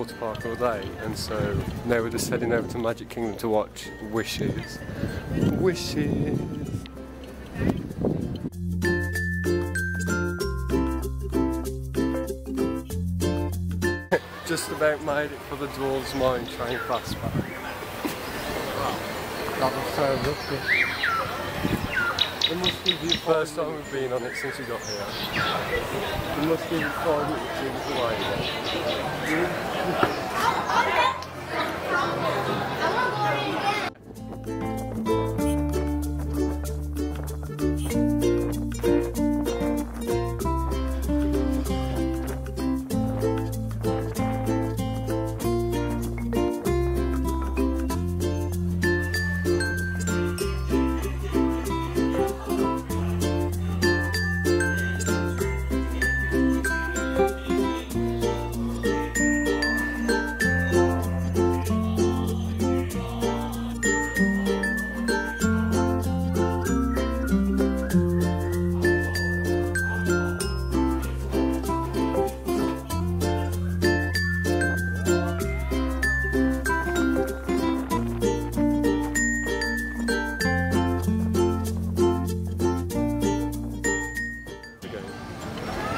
water park all day, and so now we're just heading over to Magic Kingdom to watch Wishes. Wishes! Just about made it for the Dwarves Mine train fastback. Wow, that was so lucky. It must be the first time we've been on it since we got here. It must be 5 minutes away.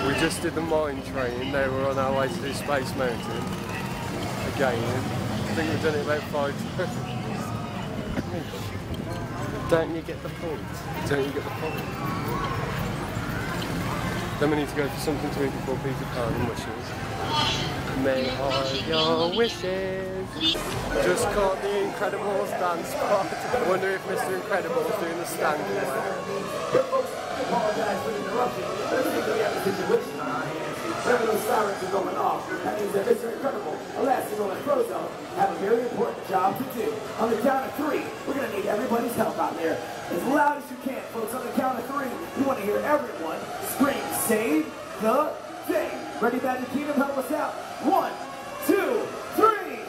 We just did the mine train, now we're on our way to do Space Mountain again. I think we've done it about 5 times. Don't you get the point? Don't you get the point? Then we need to go for something to eat before Peter Pan and wishes. May all your wishes. Just caught the Incredibles dance part. I wonder if Mr. Incredible's doing the standing way. Apologize for the interruption. Let's see if we have a situation on our hands. Remember those sirens are going off. That means that Mr. Incredible, Elastigirl, and Frozo have a very important job to do. On the count of 3, we're going to need everybody's help out there. As loud as you can, folks. On the count of 3, we want to hear everyone scream, save the day. Ready, Magic Kingdom, help us out. 1, 2, 3.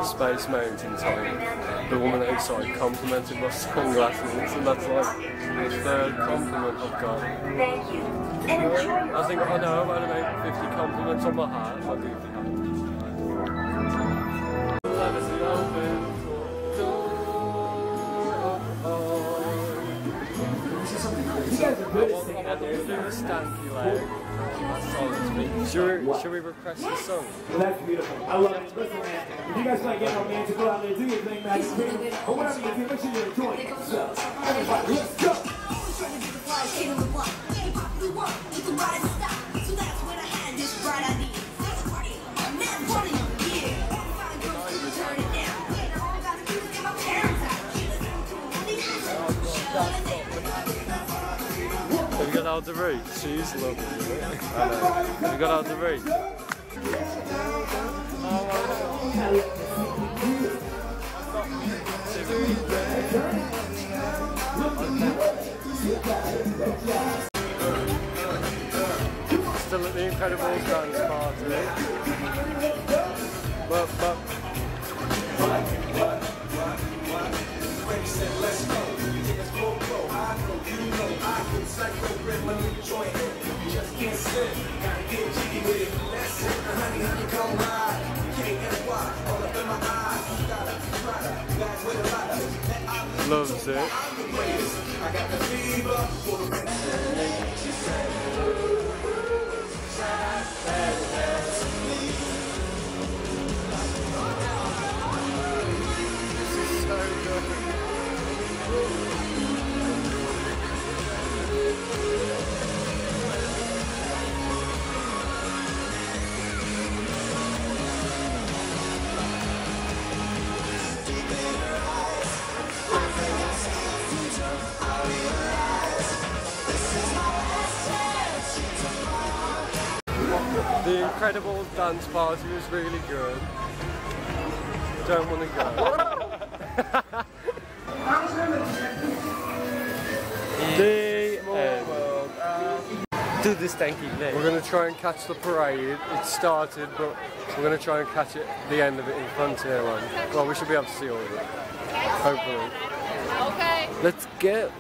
Space Mountain time. The woman outside complimented my sunglasses, and that's like the 3rd compliment I've got. Thank you. And enjoy your I think I know I've had about 50 compliments on my hat. I do think You guys are good at singing out there. Stanky leg. Should we request the song? Well, that's beautiful. I love it. Listen, man, if you guys like getting on man to go out there, do your thing, Magic Kingdom, or whatever you do, make sure you're enjoying it. So, everybody, let's go! Have you got out the route? She's lovely. Have you got out the route? Still at the Incredibles dance party. Loves it. The Incredibles dance party was really good. Don't want to go. The end. Do the stanky leg. We're going to try and catch the parade. It started, but we're going to try and catch it at the end of it in Frontierland. Well, we should be able to see all of it. Hopefully. Okay. Let's go.